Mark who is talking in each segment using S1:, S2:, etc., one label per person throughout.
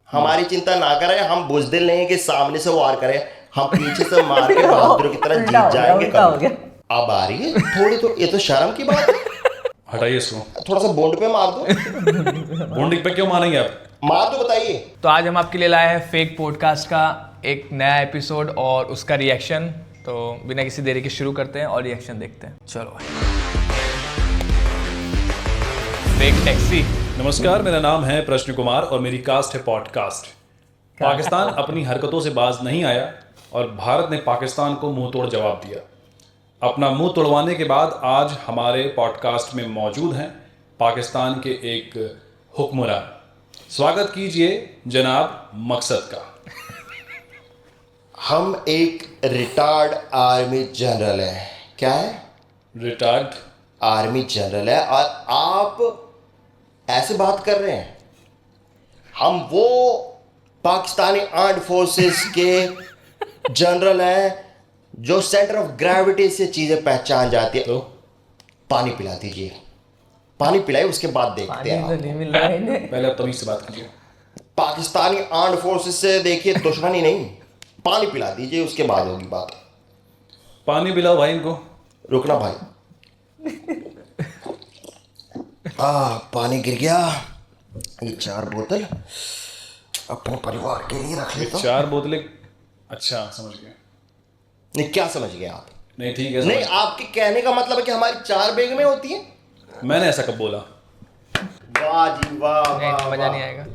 S1: हमारी चिंता ना करें, हम बुजदिल नहीं है कि सामने से वार करें, हम पीछे से मार के बहादुर की तरह जीत जाएंगे कभी। अब आ रही है थोड़ी, तो ये तो शर्म की बात है।
S2: हटाइए इसको।
S1: थोड़ा सा बोंड पे मार दो।
S2: बोंडिक पे क्यों मारेंगे आप?
S1: मार दो, बताइए।
S3: तो आज हम आपके लिए लाए हैं फेक पॉडकास्ट का एक नया एपिसोड और उसका रिएक्शन। तो बिना किसी देरी के शुरू करते हैं और रिएक्शन देखते हैं। चलो भाई। Fake taxi.
S2: नमस्कार, मेरा नाम है प्रश्न कुमार और मेरी कास्ट है पॉडकास्ट। पाकिस्तान अपनी हरकतों से बाज नहीं आया और भारत ने पाकिस्तान को मुंह तोड़ जवाब दिया। अपना मुंह तोड़वाने के बाद आज हमारे पॉडकास्ट में मौजूद हैं पाकिस्तान के एक हुक्मरान। स्वागत कीजिए जनाब मकसद का।
S1: हम एक रिटायर्ड आर्मी जनरल हैं। क्या है?
S2: रिटायर्ड
S1: आर्मी जनरल है और आप ऐसे बात कर रहे हैं। हम वो पाकिस्तानी आर्म्ड फोर्सेस के जनरल हैं जो सेंटर ऑफ ग्रेविटी से चीजें पहचान जाती है।
S2: तो
S1: पानी पिला दीजिए, पानी पिलाइए, उसके बाद देखते हैं आप।
S2: पहले आप तमीज से बात कीजिए।
S1: पाकिस्तानी आर्म्ड फोर्सेस से देखिए दुश्मनी नहीं, पानी पिला दीजिए, उसके बाद होगी बात।
S2: पानी पिलाओ भाई इनको।
S1: रुकना भाई। पानी गिर गया। ये 4 बोतल अपने परिवार के लिए रख लेता हूं।
S2: 4 बोतलें? अच्छा, समझ गए।
S1: नहीं, क्या समझ गए आप?
S2: नहीं ठीक है,
S1: नहीं,
S2: समझ।
S1: आपके कहने का मतलब है कि हमारी 4 बैग में होती है।
S2: मैंने ऐसा कब बोला?
S1: वाह जी वाह, वाह,
S3: मजा
S1: वाह।
S3: नहीं आएगा।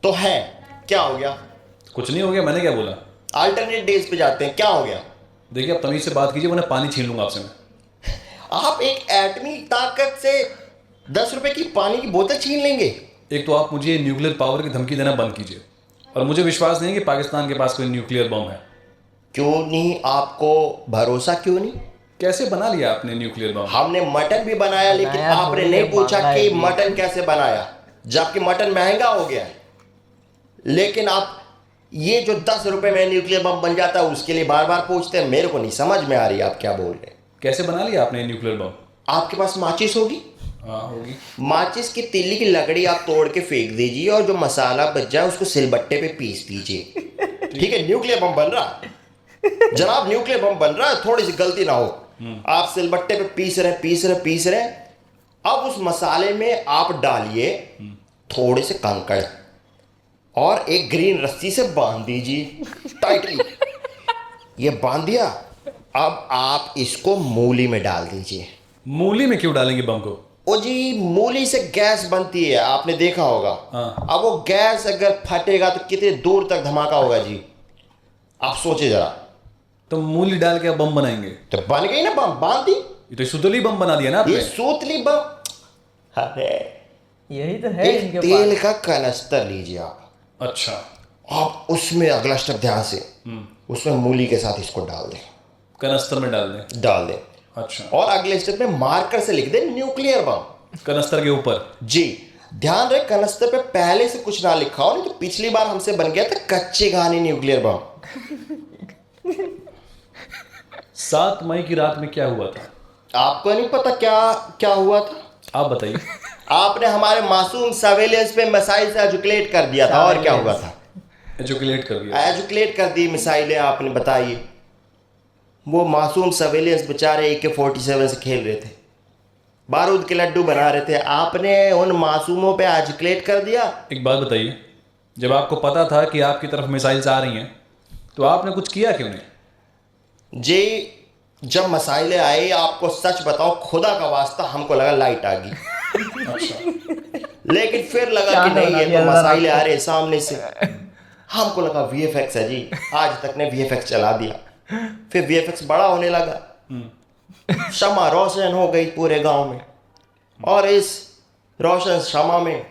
S1: तो है, क्या हो गया?
S2: कुछ नहीं हो गया, मैंने क्या बोला?
S1: अल्टरनेट डेज पे जाते हैं, क्या हो गया?
S2: देखिए, आप तमीज से बात कीजिए वरना पानी छीन लूंगा आपसे मैं।
S1: आप एक एटमी ताकत से 10 रुपए की पानी की बोतल छीन लेंगे?
S2: एक तो आप मुझे न्यूक्लियर पावर की धमकी देना बंद कीजिए, और मुझे विश्वास नहीं है कि पाकिस्तान के पास कोई न्यूक्लियर बम है।
S1: क्यों नहीं? आपको भरोसा क्यों नहीं?
S2: कैसे बना लिया आपने न्यूक्लियर बम?
S1: हमने मटन भी बनाया, लेकिन आपने नहीं पूछा कि मटन कैसे बनाया, जबकि मटन महंगा हो गया है। लेकिन आप ये जो 10 रुपए में न्यूक्लियर बम बन जाता है उसके लिए बार बार पूछते हैं। मेरे को नहीं समझ में आ रही आप क्या बोल रहे हैं।
S2: कैसे बना लिया आपने न्यूक्लियर बम?
S1: आपके पास माचिस होगी?
S2: हाँ होगी।
S1: माचिस की तिल्ली की लकड़ी आप तोड़ के फेंक दीजिए और जो मसाला बच जाए उसको सिलबट्टे पे पीस दीजिए। ठीक है, न्यूक्लियर बम बन रहा है जनाब, न्यूक्लियर बम बन रहा है। थोड़ी सी गलती ना हो, आप सिलबट्टे पे पीस रहे। अब उस मसाले में आप डालिए थोड़े से कंकड़ और एक ग्रीन रस्सी से बांध दीजिए टाइटली। ये बांध दिया, अब आप इसको मूली में डाल दीजिए।
S2: मूली में क्यों डालेंगे बम को?
S1: ओ जी, मूली से गैस बनती है, आपने देखा होगा।
S2: हाँ।
S1: अब वो गैस अगर फटेगा तो कितने दूर तक धमाका होगा जी, आप सोचे जरा।
S2: तो मूली डाल के आप बम बनाएंगे?
S1: तो बन गई ना बम, बांध दी।
S2: ये तो सुतली बम बना दिया ना आपने।
S1: ये सूतली बम। अरे
S4: यही तो है
S1: एक
S4: इनके
S1: तेल का कनस्तर लीजिए आप।
S2: अच्छा।
S1: आप उसमें अगला स्टेप ध्यान से, उसमें मूली के साथ इसको डाल दें।
S2: कनस्तर में डाल दें। अच्छा।
S1: और अगले स्टेप में मार्कर से लिख दें न्यूक्लियर बम।
S2: कनस्तर के ऊपर?
S1: जी, ध्यान रहे कनस्तर पे पहले से कुछ ना लिखा हो, नहीं तो पिछली बार हमसे बन गया था कच्चे घानी न्यूक्लियर बम।
S2: 7 मई की रात में क्या हुआ था?
S1: आपको नहीं पता क्या हुआ था?
S2: आप बताइए।
S1: आपने हमारे मासूम सर्वेलेंस पे मिसाइल से एजुकेट कर दिया था। और क्या हुआ था?
S2: एजुकेट कर दिया।
S1: एजुकेट कर दी मिसाइलें आपने, बताइए। वो मासूम सर्वेलेंस बेचारे AK-47 से खेल रहे थे, बारूद के लड्डू बना रहे थे, आपने उन मासूमों पे एजुकेट कर दिया।
S2: एक बात बताइए, जब आपको पता था कि आपकी तरफ मिसाइल्स आ रही हैं तो आपने कुछ किया क्यों नहीं?
S1: जी, जब मिसाइलें आई, आपको सच बताओ, खुदा का वास्ता हमको लगा लाइट आ गई।
S2: अच्छा।
S1: लेकिन फिर लगा कि नहीं, ये तो मिसाइलें आ रही है सामने से। हमको लगा VFX है जी, आज तक ने VFX चला दिया। फिर VFX बड़ा होने लगा, शमा रोशन हो गई पूरे गांव में, और इस रोशन शमा में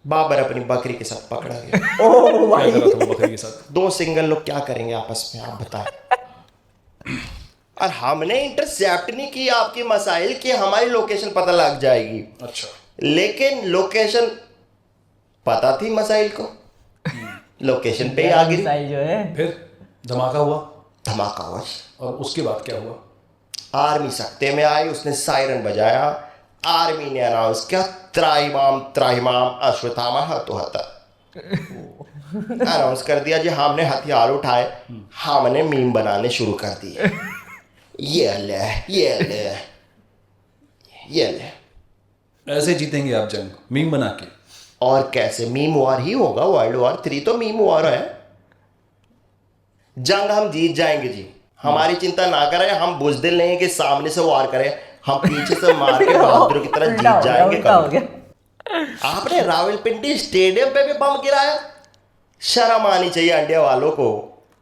S1: बाबर अपनी बकरी के साथ पकड़ा गया।
S2: क्या कर रहा था वो बकरी के साथ?
S1: 2 सिंगल लोग क्या करेंगे आपस में, आप बताएं। और हमने इंटरसेप्ट नहीं की आपकी मिसाइल कि हमारी लोकेशन पता लग जाएगी।
S2: अच्छा।
S1: लेकिन लोकेशन पता थी मिसाइल को, लोकेशन पे ही आ गई।
S4: मिसाइल जो है
S2: फिर धमाका हुआ?
S1: धमाका हुआ।
S2: और उसके बाद क्या हुआ?
S1: आर्मी सख्ते में आई, उसने सायरन बजाया, आर्मी ने अनाउंस किया त्राहिमाम त्राहिमाम अश्वत्थामा हतो हता। अनाउंस कर दिया जी हमने हथियार उठाए, हमने मीम बनाने शुरू कर दिए। ये ले, ये ले, ये ले।
S2: ऐसे जीतेंगे आप जंग, मीम बना के।
S1: और कैसे? मीम वॉर ही होगा, वर्ल्ड वॉर 3 तो मीम वॉर है। जंग हम जीत जाएंगे जी, हमारी चिंता ना करें। हम बुजदिल नहीं है कि सामने से वार करें, हम पीछे से मार के बहादुर की तरह जीत जाएंगे।
S4: उल्टा हो
S1: कभी
S4: गया।
S1: आपने रावलपिंडी स्टेडियम पे भी बम गिराया? शर्म आनी चाहिए इंडिया वालों को।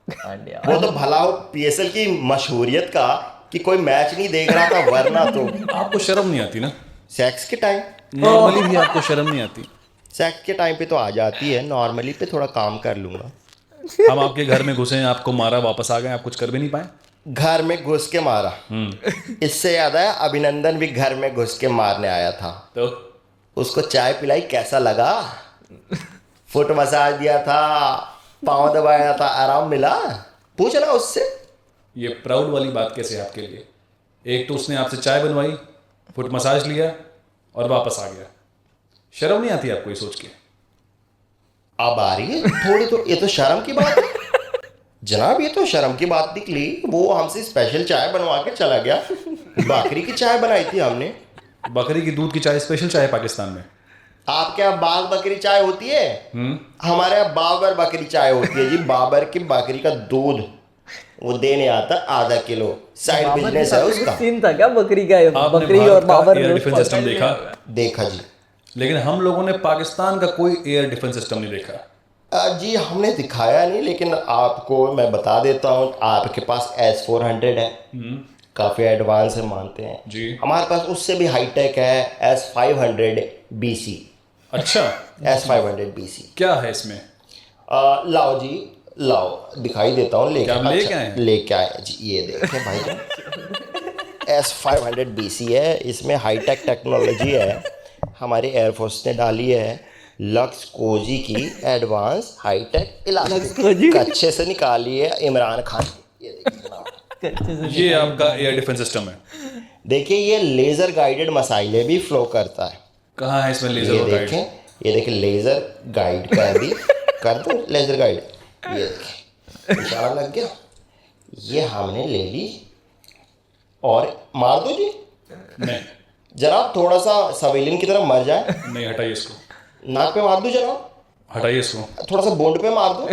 S4: इंडिया
S1: वो तो भला हो पीएसएल की मशहूरियत का कि कोई मैच नहीं देख रहा था, वरना तो
S2: आपको शर्म नहीं आती ना?
S1: सेक्स के टाइम,
S2: नॉर्मली भी आपको शर्म नहीं आती?
S1: सेक्स के टाइम पे तो आ जाती है, नॉर्मली पे थोड़ा काम कर लूंगा।
S2: हम आपके घर में घुसे, आपको मारा, वापस आ गए, आप कुछ कर भी नहीं पाए?
S1: घर में घुस के मारा? इससे याद आया, अभिनंदन भी घर में घुस के मारने आया था।
S2: तो
S1: उसको चाय पिलाई, कैसा लगा? फुट मसाज दिया था, पाँव दबाया था, आराम मिला? पूछना उससे।
S2: ये प्राउड वाली बात कैसे है आपके लिए? एक तो उसने आपसे चाय बनवाई, फुट मसाज लिया और वापस आ गया। शर्म नहीं आती आपको ये सोच के?
S1: अब आ रही है थोड़ी, तो ये तो शर्म की बात है जनाब, ये तो शर्म की बात निकली। वो हमसे स्पेशल चाय बनवा के चला गया। बकरी की चाय बनाई थी हमने।
S2: बकरी की दूध की चाय स्पेशल चाय है पाकिस्तान में?
S1: आपके यहाँ बाग बकरी चाय होती है? हमारे यहाँ बाबर बकरी चाय होती है जी। बाबर की बकरी का दूध वो देने आता आधा किलो, साइड बिजनेस है उसका।
S4: सीन था क्या बकरी का?
S2: आपने
S4: बकरी
S2: भारत
S4: और
S2: का
S4: बाबर
S2: एयर
S4: में
S2: डिफेंस सिस्टम देखा?
S1: देखा जी।
S2: लेकिन हम लोगों ने पाकिस्तान का कोई एयर डिफेंस सिस्टम नहीं देखा।
S1: जी हमने दिखाया नहीं, लेकिन आपको मैं बता देता हूँ। आपके पास S-400 है, काफ़ी एडवांस है, मानते हैं
S2: जी।
S1: हमारे पास उससे भी हाईटेक है S-500BC।
S2: अच्छा,
S1: S-500BC
S2: क्या है इसमें?
S1: लाओ जी, लाओ दिखाई देता हूँ।
S2: क्या आप लेके आए हैं?
S1: लेके आए जी, ये देखें भाई। S-500BC है, इसमें हाईटेक टेक्नोलॉजी है, हमारी एयरफोर्स ने डाली है। लक्स कोजी की एडवांस हाईटेक इलास्टिक अच्छे से निकाली है इमरान खान की। ये देखिए जनाब,
S2: ये आपका एयर डिफेंस सिस्टम है?
S1: देखिए ये लेजर गाइडेड मसाइलें भी फ्लो करता है।
S2: कहाँ है इसमें
S1: ये
S2: लेजर और
S1: देखें,
S2: गाइड?
S1: ये देखें लेजर गाइड कर दी, कर दो लेजर गाइड। ये देखें इशारा लग गया। ये हमने ले ली और मार दो जी।
S2: नहीं
S1: जनाब थोड़ा सा सवेलिन की तरह मर जाए,
S2: नहीं, हटाइए इसको,
S1: नाक पे मार दो जनाब,
S2: हटाइए इसको।
S1: थोड़ा सा बोंड पे मार दो।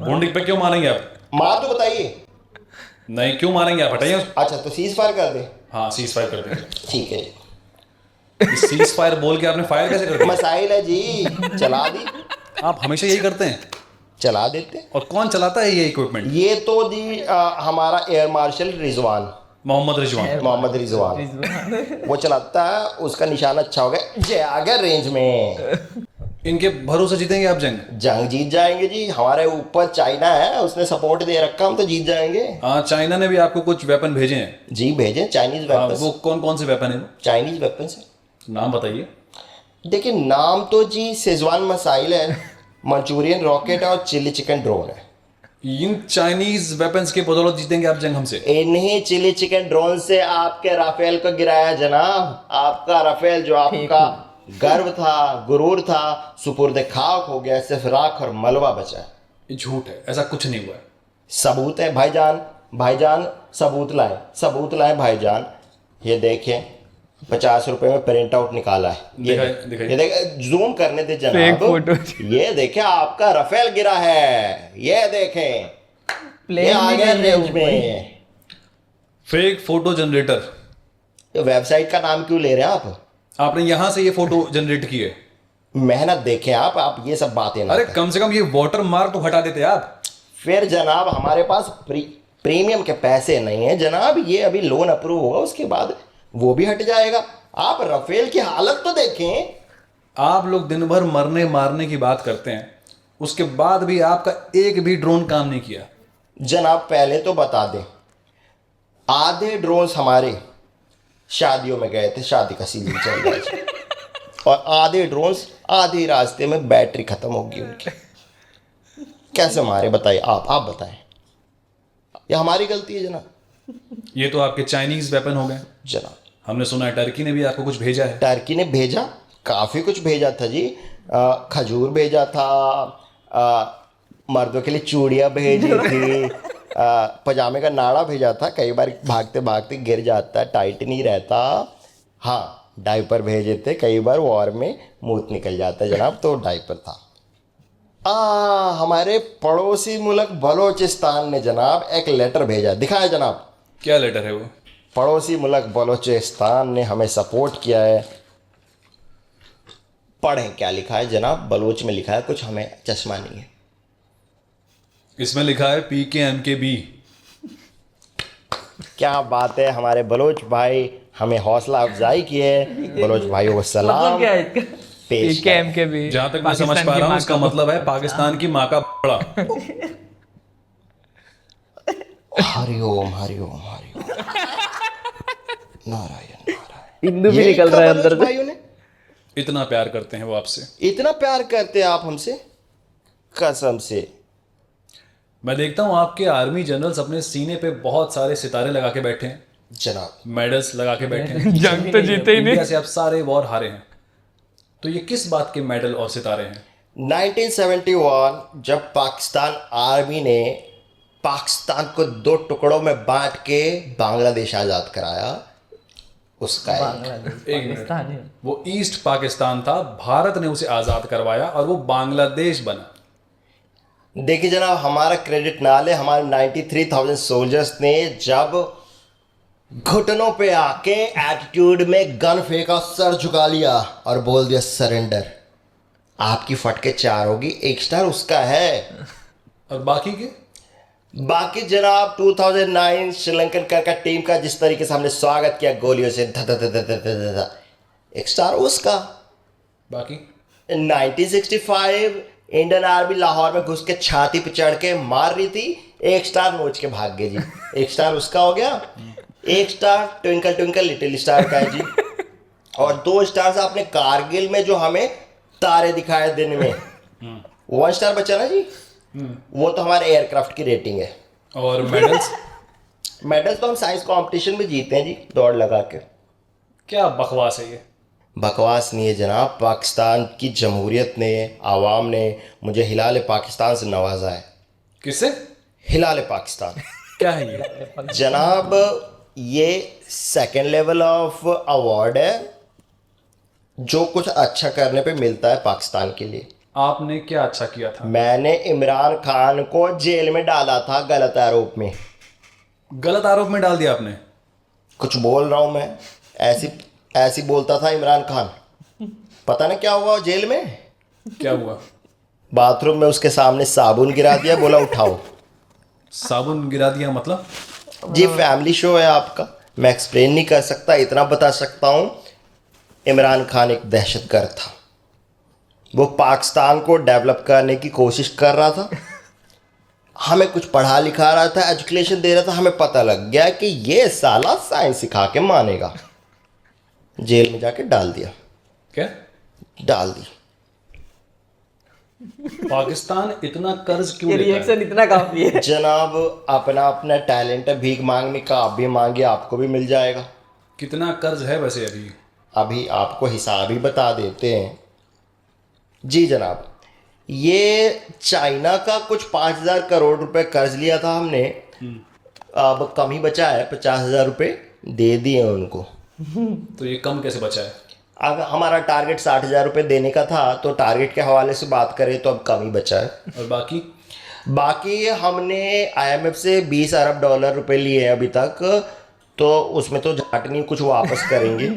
S2: बॉन्डिंग पे क्यों मारेंगे आप?
S1: मार दो, बताइए।
S2: नहीं, क्यों मारेंगे आप? हटाइए उसको।
S1: अच्छा तो सीज फायर कर दे।
S2: हाँ, सीज फायर कर देंगे।
S1: ठीक है जी।
S2: सीज फायर बोल के आपने फायर कैसे कर दिया?
S1: मसाइल है जी, चला दी,
S2: आप हमेशा यही करते हैं?
S1: चला देते।
S2: और कौन चलाता है ये इक्विपमेंट?
S1: ये तो जी हमारा एयर मार्शल रिजवान,
S2: मोहम्मद रिजवान।
S1: मोहम्मद रिजवान वो चलाता है। उसका निशाना अच्छा हो गया, जे आ गया रेंज में।
S2: इनके भरोसे जीतेंगे आप जंग?
S1: जंग जीत जाएंगे जी, हमारे ऊपर चाइना है, उसने सपोर्ट दे रखा, हम तो जीत जाएंगे।
S2: हाँ, चाइना ने भी आपको कुछ वेपन भेजे हैं।
S1: जी भेजें, चाइनीज
S2: हाँ,
S1: वेपन्स।
S2: वो कौन कौन से वेपन है वो?
S1: चाइनीज वेपन्स है।
S2: नाम बताइए।
S1: देखिए नाम तो जी शेजवान मसाइल है, मंचूरियन रॉकेट है और चिली चिकन ड्रोन है।
S2: इन चाइनीज वेपन्स के बदौलत जीतेंगे आप जंग हमसे?
S1: इन्हीं चिली चिकन ड्रोन से आपके राफेल को गिराया जनाब। आपका राफेल जो आपका गर्व था, गुरूर था, सुपुर्द खाक हो गया, सिर्फ राख और मलबा बचा है।
S2: ये झूठ है, ऐसा कुछ नहीं हुआ है।
S1: सबूत है भाईजान, भाईजान सबूत लाए, सबूत लाए भाईजान। ये देखें 50 रुपए में प्रिंट आउट निकाला है। ये
S2: दिखाइए, दिखाइए।
S1: ये देखें, जूम करने दे
S3: Fake
S1: जनाब।
S3: photo।
S1: ये देखें आपका राफेल गिरा है, ये देखें, ये
S4: प्लेन
S1: आ
S4: भी
S1: गया
S4: गिर रहे
S1: रेंज
S4: ऊपर।
S1: में।
S2: Fake photo generator.
S1: ये वेबसाइट का नाम क्यों ले रहे हैं आप?
S2: आपने यहाँ से ये फोटो जनरेट की है?
S1: मेहनत देखें आप ये सब बातें ना
S2: अरे
S1: करें।
S2: कम से कम ये वाटर मार्क तो हटा देते आप।
S1: फिर जनाब हमारे पास प्रीमियम के पैसे नहीं है जनाब, ये अभी लोन अप्रूव होगा, उसके बाद वो भी हट जाएगा। आप राफेल की हालत तो देखें।
S2: आप लोग दिन भर मरने मारने की बात करते हैं, उसके बाद भी आपका एक भी ड्रोन काम नहीं किया।
S1: जनाब पहले तो बता दें, आधे ड्रोन्स हमारे शादियों में गए थे, शादी का सीजन चल रहा है, और आधे ड्रोन्स आधे रास्ते में बैटरी खत्म होगी उनकी। कैसे मारे बताइए, आप बताएं। ये हमारी गलती है जनाब।
S2: ये तो आपके चाइनीज वेपन हो गए।
S1: जनाब
S2: हमने सुना है टर्की ने भी आपको कुछ भेजा है।
S1: टर्की ने भेजा, काफ़ी कुछ भेजा था जी। खजूर भेजा था, मर्दों के लिए चूड़ियाँ भेजी थी, पजामे का नाड़ा भेजा था, कई बार भागते भागते गिर जाता है, टाइट नहीं रहता। हाँ, डायपर भेजे थे, कई बार वॉर में मूत निकल जाता है जनाब, तो डायपर था। हमारे पड़ोसी मुल्क बलोचिस्तान ने जनाब एक लेटर भेजा, दिखाया जनाब।
S2: क्या लेटर है वो?
S1: पड़ोसी मुल्क बलोचिस्तान ने हमें सपोर्ट किया है। पढ़ें क्या लिखा है जनाब, बलोच में लिखा है कुछ, हमें चश्मा नहीं है।
S2: इसमें लिखा है PKMKB।
S1: क्या बात है, हमारे बलोच भाई हमें हौसला अफजाई की है। बलोच भाइयों को
S4: मतलब
S1: सलाम
S4: क्या है इसका?
S1: पेश
S3: पीके एम के भी
S2: जहां तक मैं समझ पा रहा हूँ इसका मतलब है पाकिस्तान की माँ का बड़ा।
S1: हरिओम हरिओम हरिओम, नारायण नारायण।
S4: हिंदू भी
S1: ये
S4: निकल
S1: लिखा
S4: रहा है
S1: बलोच
S4: अंदर से।
S1: भाइयों ने,
S2: इतना प्यार करते हैं वो आपसे।
S1: इतना प्यार करते हैं आप हमसे, कसम से।
S2: मैं देखता हूँ आपके आर्मी जनरल्स अपने सीने पे बहुत सारे सितारे लगा के बैठे हैं,
S1: जनाब
S2: मेडल्स लगा के बैठे हैं।
S3: जंग तो जीते ही नहीं।
S2: इंडिया से आप सारे वॉर हारे हैं, तो ये किस बात के मेडल और सितारे हैं?
S1: 1971 जब पाकिस्तान आर्मी ने पाकिस्तान को 2 टुकड़ों में बांट के बांग्लादेश आज़ाद कराया, उसका है।
S4: बांग्लादेश
S2: एक मिनट।
S4: पाकिस्तान है।
S2: वो ईस्ट पाकिस्तान था, भारत ने उसे आज़ाद करवाया और वो बांग्लादेश बना।
S1: देखिए जनाब, हमारा क्रेडिट ना ले, हमारे 93,000 सोल्जर्स ने जब घुटनों पे आके एटीट्यूड में गन फेंका, सर झुका लिया और बोल दिया सरेंडर। आपकी फटके 4 होगी, 1 स्टार उसका है।
S2: और बाकी के
S1: बाकी जनाब 2009 श्रीलंकन क्रिकेट टीम का जिस तरीके से हमने स्वागत किया गोलियों से, ध ध ध ध ध ध ध ध, 1 स्टार उसका।
S2: बाकी
S1: 1965 इंडियन आर्मी लाहौर में घुस के छाती पे चढ़ के मार रही थी, 1 स्टार नोच के भाग गए जी, 1 स्टार उसका हो गया। 1 star twinkle twinkle little star का है जी। और 2 स्टार आपने कारगिल में जो हमें तारे दिखाए दिन में, 1 स्टार बचा ना जी, वो तो हमारे एयरक्राफ्ट की रेटिंग है।
S2: और मेडल्स?
S1: मेडल तो हम साइंस कंपटीशन में जीते हैं जी, दौड़ लगा के।
S2: क्या बकवास है ये?
S1: बकवास नहीं है जनाब, पाकिस्तान की जमहूरियत ने, आवाम ने मुझे हिलाल पाकिस्तान से नवाजा है।
S2: किससे?
S1: हिलाल पाकिस्तान।
S2: क्या है ये?
S1: जनाब ये 2nd लेवल ऑफ अवार्ड है जो कुछ अच्छा करने पे मिलता है पाकिस्तान के लिए।
S2: आपने क्या अच्छा किया था?
S1: मैंने इमरान खान को जेल में डाला था गलत आरोप में।
S2: गलत आरोप में डाल दिया आपने?
S1: कुछ बोल रहा हूँ मैं, ऐसी बोलता था इमरान खान। पता नहीं क्या हुआ जेल में।
S2: क्या हुआ?
S1: बाथरूम में उसके सामने साबुन गिरा दिया, बोला उठाओ।
S2: साबुन गिरा दिया मतलब?
S1: जी फैमिली शो है आपका, मैं एक्सप्लेन नहीं कर सकता, इतना बता सकता हूँ इमरान खान एक दहशतगर्द था। वो पाकिस्तान को डेवलप करने की कोशिश कर रहा था, हमें कुछ पढ़ा लिखा रहा था, एजुकेशन दे रहा था। हमें पता लग गया कि ये साला साइंस सिखा के मानेगा, जेल में जाके डाल दिया।
S2: क्या?
S1: डाल दी।
S2: पाकिस्तान इतना कर्ज क्यों
S4: ये
S2: लेता है?
S4: रिएक्शन इतना काफी है।
S1: जनाब अपना अपना टैलेंट है, भीख मांगने का, आप भी मांगिए आपको भी मिल जाएगा।
S2: कितना कर्ज है वैसे अभी?
S1: अभी आपको हिसाब ही बता देते हैं जी जनाब। ये चाइना का कुछ 5,000 करोड़ रुपए कर्ज लिया था हमने, अब कम ही बचा है, 50,000 रुपये दे दिए उनको।
S2: तो ये कम कैसे बचा है?
S1: अब हमारा टारगेट 60,000 रुपये देने का था, तो टारगेट के हवाले से बात करें तो अब कम ही बचा है।
S2: और बाकी?
S1: बाकी हमने IMF से 20 अरब डॉलर रुपए लिए हैं अभी तक, तो उसमें तो झाट नहीं, कुछ वापस करेंगे।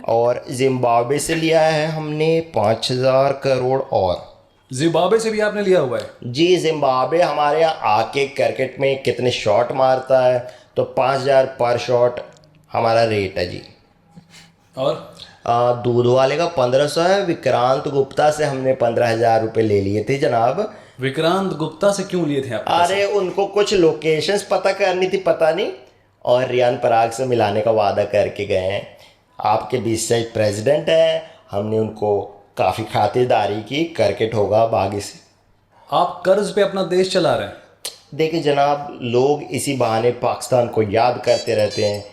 S1: और जिम्बाब्वे से लिया है हमने 5,000 करोड़। और
S2: जिम्बाब्वे से भी आपने लिया हुआ है?
S1: जी, जिम्बाब्वे हमारे यहाँ आके क्रिकेट में कितने शॉट मारता है, तो 5,000 पर शॉट हमारा रेट है जी।
S2: और
S1: दूध वाले का 1,500 है। विक्रांत गुप्ता से हमने 15,000 रुपये ले लिए थे जनाब।
S2: विक्रांत गुप्ता से क्यों लिए थे आप?
S1: अरे उनको कुछ लोकेशंस पता करनी थी, पता नहीं, और रियान पराग से मिलाने का वादा करके गए हैं। आपके बीच से प्रेसिडेंट है, हमने उनको काफ़ी खातिरदारी की, क्रिकेट होगा अब आगे से।
S2: आप कर्ज पे अपना देश चला रहे हैं?
S1: देखिए जनाब, लोग इसी बहाने पाकिस्तान को याद करते रहते हैं।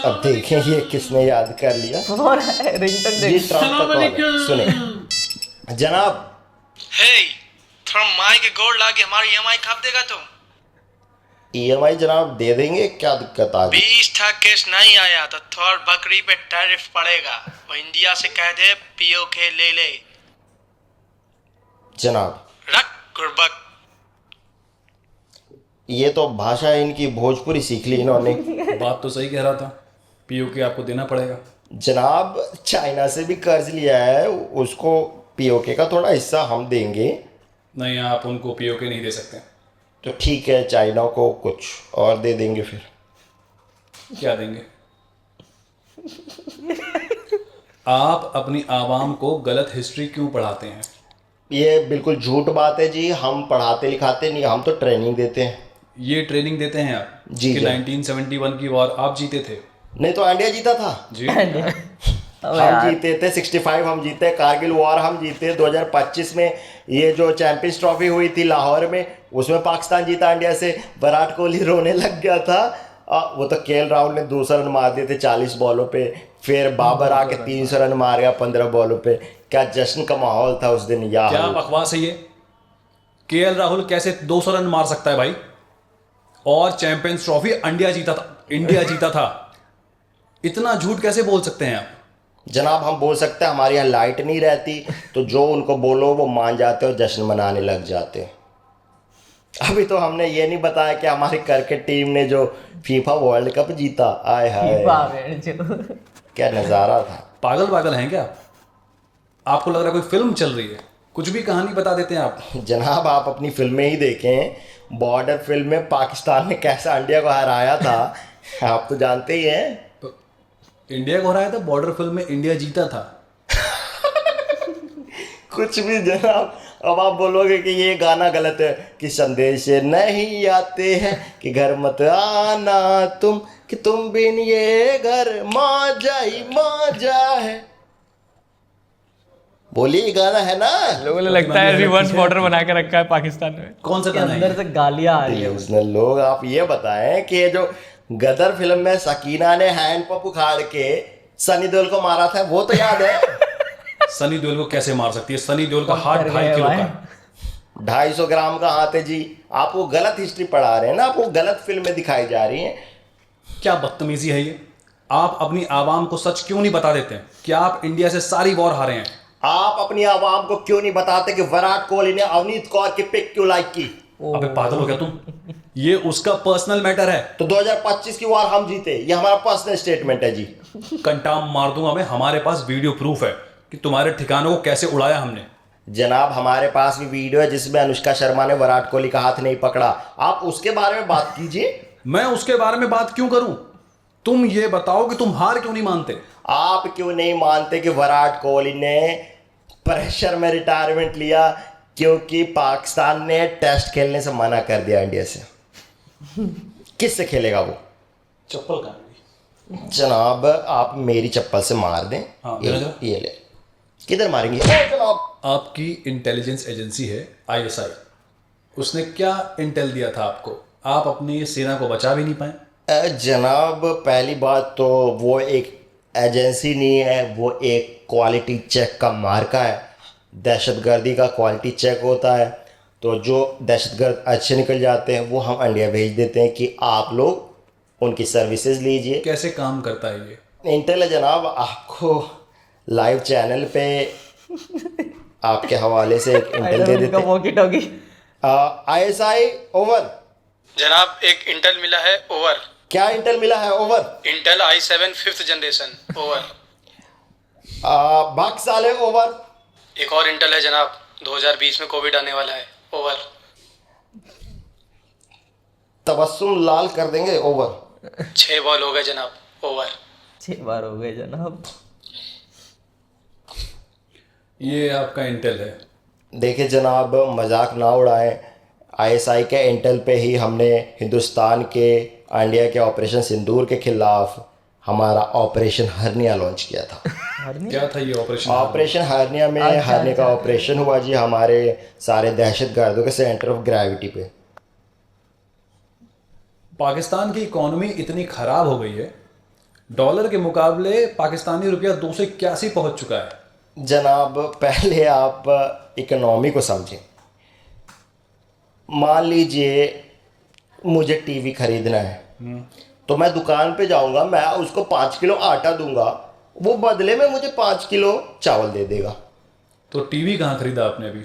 S1: अब देखें ये किसने याद कर लिया।
S4: और रिंगटोन
S1: जी
S4: देख।
S1: ट्रम्प का कॉल है, सुने जनाब।
S5: हे थोड़ा माई के गोड़ लाके हमारी ईएमआई कब देगा तुम?
S1: EMI जनाब दे देंगे, क्या दिक्कत आ गई?
S5: 20 केस नहीं आया तो थोड़ बकरी पे टैरिफ पड़ेगा। वो इंडिया से कह दे POK ले ले।
S1: जनाब
S5: रख गुरबक।
S1: ये तो भाषा इनकी भोजपुरी सीख ली इन्होंने।
S2: बात तो सही कह रहा था, POK आपको देना पड़ेगा।
S1: जनाब चाइना से भी कर्ज लिया है, उसको POK का थोड़ा हिस्सा हम देंगे।
S2: नहीं, आप उनको POK नहीं दे सकते।
S1: तो ठीक है, चाइना को कुछ और दे देंगे फिर।
S2: क्या देंगे? आप अपनी आवाम को गलत हिस्ट्री क्यों पढ़ाते हैं?
S1: ये बिल्कुल झूठ बात है जी, हम पढ़ाते लिखाते नहीं, हम तो ट्रेनिंग देते हैं।
S2: ये ट्रेनिंग देते हैं आप
S1: जी,
S2: कि
S1: जी।
S2: 1971 की वॉर आप जीते थे?
S1: नहीं तो इंडिया जीता था।
S2: जी।
S1: हम जीते थे 65, हम जीते कारगिल वॉर, हम जीते 2025 में। ये जो चैंपियंस ट्रॉफी हुई थी लाहौर में, उसमें पाकिस्तान जीता इंडिया से। विराट कोहली रोने लग गया था। वो तो KL राहुल ने 200 रन मार दिए थे 40 बॉलों पे। फिर बाबर आके 300 रन मार गया 15 बॉलों पे। क्या जश्न का माहौल था उस दिन यार।
S2: क्या बकवास है ये? KL राहुल कैसे 200 रन मार सकता है भाई? और चैंपियंस ट्रॉफी इंडिया जीता था, इंडिया जीता था। इतना झूठ कैसे बोल सकते हैं आप?
S1: जनाब हम बोल सकते हैं, हमारे यहाँ लाइट नहीं रहती तो जो उनको बोलो वो मान जाते और जश्न मनाने लग जाते हैं। अभी तो हमने ये नहीं बताया कि हमारी क्रिकेट टीम ने जो FIFA वर्ल्ड कप जीता, आय हाय क्या नज़ारा था।
S2: पागल पागल हैं क्या? आपको लग रहा है कोई फिल्म चल रही है, कुछ भी कहानी बता देते हैं आप।
S1: जनाब आप अपनी फिल्में ही देखें, बॉर्डर फिल्म में पाकिस्तान ने कैसा इंडिया को हराया था आप तो जानते ही हैं।
S2: तो इंडिया को हराया था, बॉर्डर फिल्म में इंडिया जीता था।
S1: कुछ भी जनाब। अब आप बोलोगे कि ये गाना गलत है कि संदेश नहीं आते हैं कि घर मत आना तुम, कि तुम बिन ये घर मौजा ही मौजा है। बोलिए ये गाना है ना।
S3: लोगों ने लगता है रिवर्स बॉर्डर बना के रखा है पाकिस्तान में।
S2: कौन सा गाना है
S4: अंदर
S2: ये?
S4: से गालियां आ रही है।
S1: उसने लोग, आप ये बताएं कि ये जो गदर फिल्म में सकीना ने हैंड पंप उखाड़ के सनी देओल को मारा था, वो तो याद है?
S2: सनी देओल को कैसे मार सकती है? सनी देओल का हाथ
S4: कर
S2: 2.5
S4: गए
S2: किलो का
S4: भाई।
S2: है।
S1: 250 ग्राम का हाथ है जी। आप वो गलत हिस्ट्री पढ़ा रहे हैं ना, आपको गलत फिल्में दिखाई जा रही हैं।
S2: क्या बदतमीजी है ये? आप अपनी आवाम को सच क्यों नहीं बता देते हैं कि आप इंडिया से सारी वॉर हारे हैं?
S1: आप अपनी आवाम को क्यों नहीं बताते कि विराट कोहली ने अवनीत कौर की पिक क्यों लाइक की?
S2: अबे पागल हो गया तुम? ये उसका पर्सनल मैटर है।
S1: तो 2025 की वार हम जीते, ये हमारा पर्सनल स्टेटमेंट है जी।
S2: कंटाम मार दूंगा मैं, हमारे पास वीडियो प्रूफ है कि तुम्हारे ठिकानों को कैसे उड़ाया हमने।
S1: जनाब हमारे पास भी वीडियो है जिसमें अनुष्का शर्मा ने विराट कोहली का हाथ नहीं पकड़ा, आप उसके बारे में बात कीजिए।
S2: मैं उसके बारे में बात क्यों करूं? तुम ये बताओ कि तुम हार क्यों नहीं मानते?
S1: आप क्यों नहीं मानते कि विराट कोहली ने प्रेशर में रिटायरमेंट लिया? क्योंकि पाकिस्तान ने टेस्ट खेलने से मना कर दिया इंडिया से। किससे खेलेगा वो?
S2: चप्पल कहाँ?
S1: जनाब आप मेरी चप्पल से मार दें।
S2: हाँ,
S1: ये,
S2: जरा।
S1: ये ले। किधर मारेंगे? ओ जनाब
S2: आपकी इंटेलिजेंस एजेंसी है ISI, उसने क्या इंटेल दिया था आपको? आप अपनी सेना को बचा भी नहीं पाए।
S1: जनाब पहली बात तो वो एक एजेंसी नहीं है, वो एक क्वालिटी चेक का मार्का है। दहशतगर्दी का क्वालिटी चेक होता है, तो जो दहशतगर्द अच्छे निकल जाते हैं वो हम इंडिया भेज देते हैं कि आप लोग उनकी सर्विसेज लीजिए।
S2: कैसे काम करता है ये?
S1: इंटेल है जनाब, आपको लाइव चैनल पे आपके हवाले से एक इंटेल दे देते हैं।
S4: Walkie talkie.
S1: ISI over.
S5: जनाब एक इंटेल मिला है, ओवर।
S1: क्या इंटेल मिला है? Over.
S5: Intel i7 5th generation, over.
S1: बाकी साले ओवर।
S5: एक और इंटेल है जनाब, 2020 में कोविड आने वाला है, ओवर।
S1: तबस्सुम लाल कर देंगे, ओवर।
S5: 6 बॉल हो गए जनाब, ओवर।
S4: 6 बार हो गए जनाब।
S2: ये आपका इंटेल है।
S1: देखिए जनाब मजाक ना उड़ाएं, ISI के इंटेल पे ही हमने हिंदुस्तान के इंडिया के ऑपरेशन सिंदूर के खिलाफ हमारा ऑपरेशन हर्निया लॉन्च किया था।
S2: क्या था ये ऑपरेशन?
S1: ऑपरेशन हर्निया में हर्निया का ऑपरेशन हुआ जी, हमारे सारे दहशतगर्दों के सेंटर ऑफ ग्रेविटी पे।
S2: पाकिस्तान की इकोनॉमी इतनी खराब हो गई है डॉलर के मुकाबले पाकिस्तानी रुपया 281 पहुंच चुका है।
S1: जनाब पहले आप इकोनॉमी को समझें। मान लीजिए मुझे टीवी खरीदना है, तो मैं दुकान पे जाऊंगा, मैं उसको 5 किलो आटा दूंगा, वो बदले में मुझे 5 किलो चावल दे देगा।
S2: तो टीवी कहाँ खरीदा आपने अभी?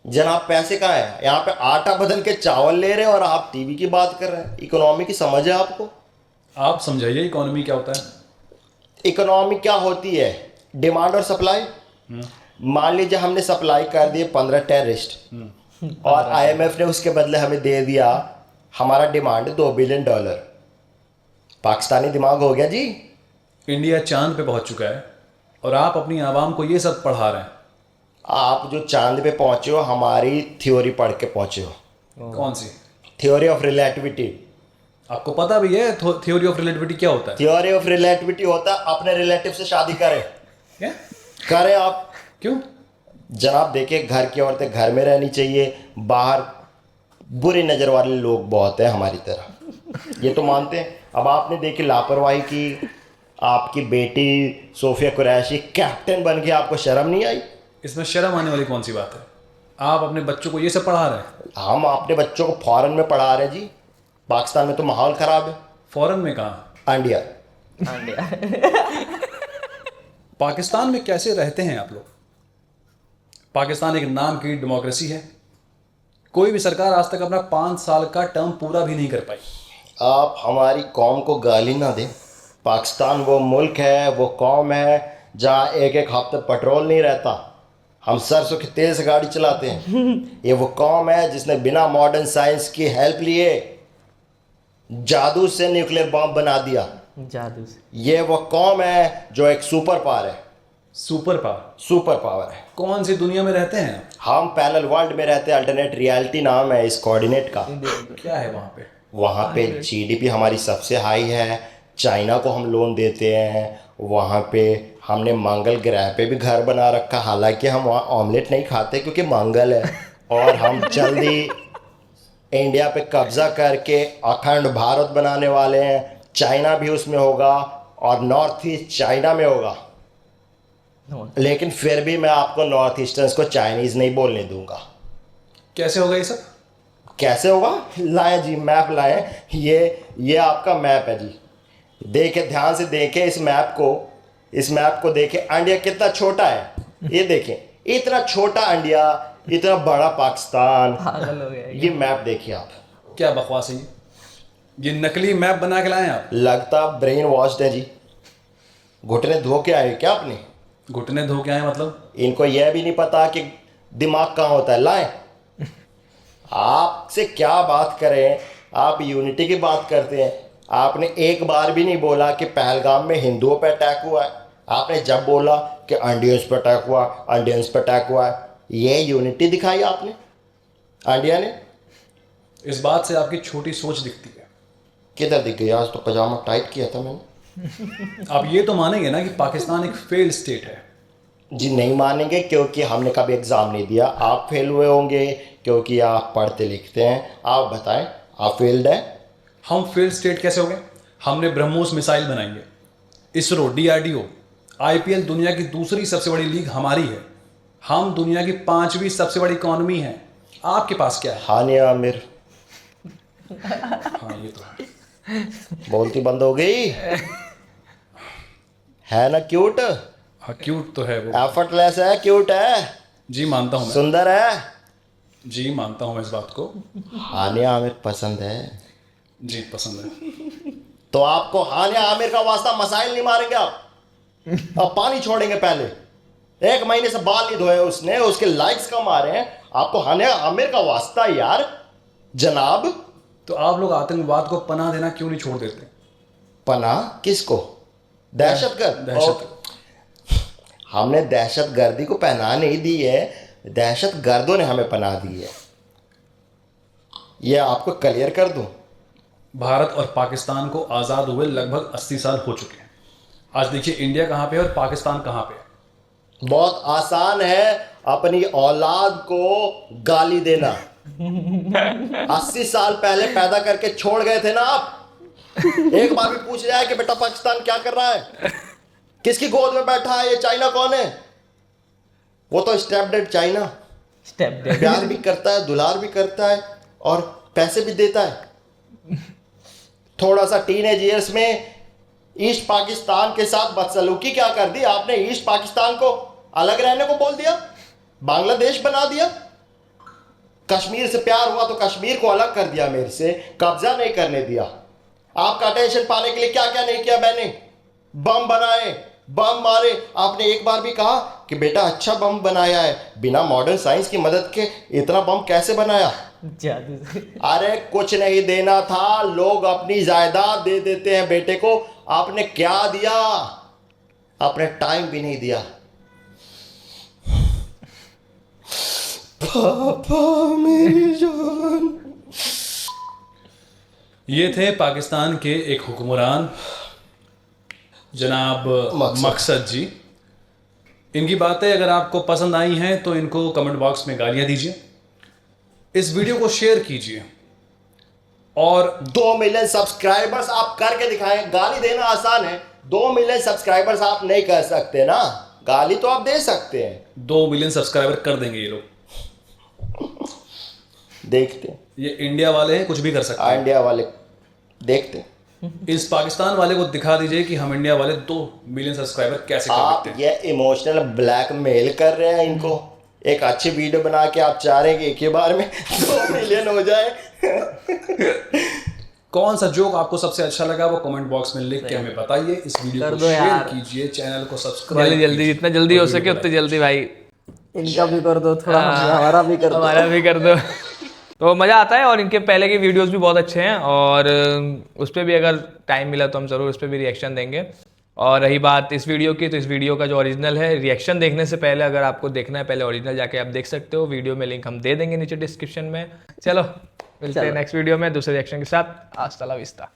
S1: जनाब पैसे कहाँ है? यहाँ पे आटा बदल के चावल ले रहे हैं और आप टीवी की बात कर रहे हैं। इकोनॉमी की समझ है आपको?
S2: आप समझाइए इकोनॉमी क्या होता है।
S1: इकोनॉमी क्या होती है? डिमांड और सप्लाई। मान लीजिए हमने सप्लाई कर दिए 15 टेररिस्ट और IMF ने उसके बदले हमें दे दिया, हमारा डिमांड $2 बिलियन। पाकिस्तानी दिमाग हो गया जी।
S2: इंडिया चांद पे पहुंच चुका है और आप अपनी आवाम को ये सब पढ़ा रहे हैं।
S1: आप जो चांद पे पहुंचे हो हमारी थ्योरी पढ़ के पहुंचे हो।
S2: कौन सी?
S1: Theory of relativity.
S2: आपको पता भी है थ्योरी ऑफ रिलेटिविटी क्या होता है?
S1: थ्योरी ऑफ रिलेटिविटी होता है अपने रिलेटिव से शादी करें।
S2: क्या?
S1: करें आप।
S2: क्यों?
S1: जनाब देखिए, घर की औरतें घर में रहनी चाहिए, बाहर बुरी नज़र वाले लोग बहुत हैं हमारी तरह, ये तो मानते हैं। अब आपने देखी लापरवाही की, आपकी बेटी सोफिया कुरैशी कैप्टन बन गई, आपको शर्म नहीं आई?
S2: इसमें शर्म आने वाली कौन सी बात है? आप अपने बच्चों को ये सब पढ़ा रहे हैं?
S1: हम अपने बच्चों को फॉरेन में पढ़ा रहे हैं जी। पाकिस्तान में तो माहौल ख़राब है।
S2: फॉरेन में कहाँ?
S1: इंडिया।
S2: पाकिस्तान में कैसे रहते हैं आप लोग? पाकिस्तान एक नाम की डेमोक्रेसी है, कोई भी सरकार आज तक अपना 5 साल का टर्म पूरा भी नहीं कर पाई।
S1: आप हमारी कौम को गाली ना दें। पाकिस्तान वो मुल्क है, वो कौम है जहाँ एक एक हफ्ते पेट्रोल नहीं रहता, हम सरसों के तेल से गाड़ी चलाते हैं। ये वो कौम है जिसने बिना मॉडर्न साइंस की हेल्प लिए जादू से न्यूक्लियर बॉम्ब बना दिया।
S4: जादू से।
S1: ये वो कौम है जो एक सुपर पावर है।
S2: Super power?
S1: सुपर पावर है।
S2: कौन सी दुनिया में रहते हैं आप?
S1: हम पैरेलल वर्ल्ड में रहते हैं, अल्टरनेट रियलिटी नाम है इस कोऑर्डिनेट का।
S2: क्या है वहाँ पे?
S1: वहाँ पे GDP हमारी सबसे हाई है, चाइना को हम लोन देते हैं। वहाँ पे हमने मंगल ग्रह पे भी घर बना रखा, हालांकि हम वहाँ ऑमलेट नहीं खाते क्योंकि मंगल है। और हम जल्दी इंडिया पे कब्जा करके अखंड भारत बनाने वाले हैं। चाइना भी उसमें होगा और नॉर्थ ईस्ट चाइना में होगा, लेकिन फिर भी मैं आपको नॉर्थ ईस्टर्स को चाइनीज़ नहीं बोलने दूंगा।
S2: कैसे होगा ये सब?
S1: कैसे होगा? लाएं जी, मैप लाएं। ये आपका मैप है जी, देखे ध्यान से देखें इस मैप को देखें। इंडिया कितना छोटा है, ये देखें, इतना छोटा इंडिया, इतना बड़ा पाकिस्तान।
S4: पागल हो गया है।
S1: ये मैप देखिए आप।
S2: क्या बकवास है ये नकली मैप बना के लाए हैं आप?
S1: लगता ब्रेन वॉश्ड है जी। घुटने धो के आए क्या आपने?
S2: घुटने धो के आए मतलब?
S1: इनको यह भी नहीं पता कि दिमाग कहाँ होता है। लाएं, आपसे क्या बात करें, आप यूनिटी की बात करते हैं। आपने एक बार भी नहीं बोला कि पहलगाम में हिंदुओं पर अटैक हुआ है। आपने जब बोला कि इंडियंस पर अटैक हुआ, इंडियंस पर अटैक हुआ है, ये यूनिटी दिखाई आपने इंडिया ने।
S2: इस बात से आपकी छोटी सोच दिखती है।
S1: किधर दिख गई? आज तो पजामा टाइट किया था मैंने।
S2: आप ये तो मानेंगे ना कि पाकिस्तान एक फेल्ड स्टेट है?
S1: जी नहीं मानेंगे, क्योंकि हमने कभी एग्ज़ाम नहीं दिया। आप फेल हुए होंगे क्योंकि आप पढ़ते लिखते हैं। आप बताएं, आप फेल्ड हैं?
S2: हम फेल्ड स्टेट कैसे हो गए? हमने ब्रह्मोस मिसाइल बनाएंगे, इसरो, DRDO, IPL दुनिया की दूसरी सबसे बड़ी लीग हमारी है। हम दुनिया की 5वीं सबसे बड़ी इकॉनमी है। आपके पास क्या है?
S1: हानिया आमिर
S2: हाँ ये तो है।
S1: बोलती बंद हो गई है ना? क्यूट,
S2: हाँ क्यूट तो है वो।
S1: एफर्टलेस है, क्यूट है,
S2: जी मानता हूँ मैं।
S1: सुंदर है।
S2: जी मानता हूँ मैं इस बात को।
S1: हानिया आमिर पसंद है
S2: जी पसंद है।
S1: तो आपको हानिया आमिर का वास्ता मसाइल नहीं मारेंगे आप? अब पानी छोड़ेंगे। पहले 1 महीने से बाल नहीं धोए उसने, उसके लाइक्स कम आ रहे हैं। आपको हानिया आमिर का वास्ता यार जनाब।
S2: तो आप लोग आतंकवाद को पनाह देना क्यों नहीं छोड़ देते?
S1: पनाह किसको? दहशतगर्द।
S2: दहशत।
S1: हमने दहशतगर्दी को पनाह नहीं दी है, दहशतगर्दों ने हमें पनाह दी है। ये आपको क्लियर कर दूं।
S2: भारत और पाकिस्तान को आज़ाद हुए लगभग 80 साल हो चुके हैं। आज देखिए इंडिया कहाँ पे है और पाकिस्तान कहाँ पे है।
S1: बहुत आसान है अपनी औलाद को गाली देना। 80 साल पहले पैदा करके छोड़ गए थे ना आप। एक बार भी पूछ रहा है कि बेटा पाकिस्तान क्या कर रहा है, किसकी गोद में बैठा है, ये चाइना कौन है? वो तो स्टेप चाइना,
S4: स्टेप डैड।
S1: प्यार भी करता है, दुलार भी करता है और पैसे भी देता है। थोड़ा सा टीनेज ईयर्स में ईस्ट पाकिस्तान के साथ बदसलूकी क्या कर दी आपने? ईस्ट पाकिस्तान को अलग रहने को बोल दिया, बांग्लादेश बना दिया। कश्मीर से प्यार हुआ तो कश्मीर को अलग कर दिया, मेरे से कब्जा नहीं करने दिया। आपका अटेंशन पाने के लिए क्या क्या नहीं किया मैंने? बम बनाए, बम मारे। आपने एक बार भी कहा कि बेटा अच्छा बम बनाया है, बिना मॉडर्न साइंस की मदद के इतना बम कैसे बनाया?
S4: जादू से।
S1: अरे कुछ नहीं देना था, लोग अपनी जायदाद दे देते हैं बेटे को। आपने क्या दिया? आपने टाइम भी नहीं दिया। पापा मेरी जान।
S2: ये थे पाकिस्तान के एक हुक्मरान जनाब मकसद जी। इनकी बातें अगर आपको पसंद आई हैं तो इनको कमेंट बॉक्स में गालियां दीजिए, इस वीडियो को शेयर कीजिए और
S1: 2 मिलियन सब्सक्राइबर्स आप करके दिखाएं। गाली देना आसान है, 2 मिलियन सब्सक्राइबर्स आप नहीं कर सकते ना, गाली तो आप दे सकते हैं।
S2: 2 मिलियन सब्सक्राइबर कर देंगे ये लोग।
S1: देखते हैं,
S2: ये इंडिया वाले हैं, कुछ भी कर सकते हैं।
S1: इंडिया वाले देखते हैं।
S2: इस पाकिस्तान वाले को दिखा दीजिए कि हम इंडिया वाले 2 मिलियन सब्सक्राइबर कैसे कर
S1: आप
S2: सकते हैं।
S1: ये इमोशनल ब्लैकमेल कर रहे हैं इनको। एक अच्छी वीडियो बना के आप चाह रहे हैं कि एक ही बार में 2 मिलियन हो जाए।
S2: कौन सा जोक आपको सबसे अच्छा लगा वो कमेंट बॉक्स में लिख के हमें बताइए। इस वीडियो
S4: कर
S2: को
S4: दो
S2: शेयर
S4: यार।
S2: कीजिए, चैनल को सब्सक्राइब
S3: जल्दी जल्दी, जितना जल्दी हो सके उतनी जल्दी भाई।
S4: इनका भी कर दो थोड़ा, हमारा भी कर दो।
S3: हमारा भी कर दो। तो मज़ा आता है और इनके पहले के वीडियोस भी बहुत अच्छे हैं और उस पर भी अगर टाइम मिला तो हम ज़रूर उस पर भी रिएक्शन देंगे। और रही बात इस वीडियो की, तो इस वीडियो का जो ओरिजिनल है, रिएक्शन देखने से पहले अगर आपको देखना है पहले ओरिजिनल जाके आप देख सकते हो। वीडियो में लिंक हम दे देंगे नीचे डिस्क्रिप्शन में। चलो मिलते हैं नेक्स्ट वीडियो में दूसरे रिएक्शन के साथ। हasta la vista।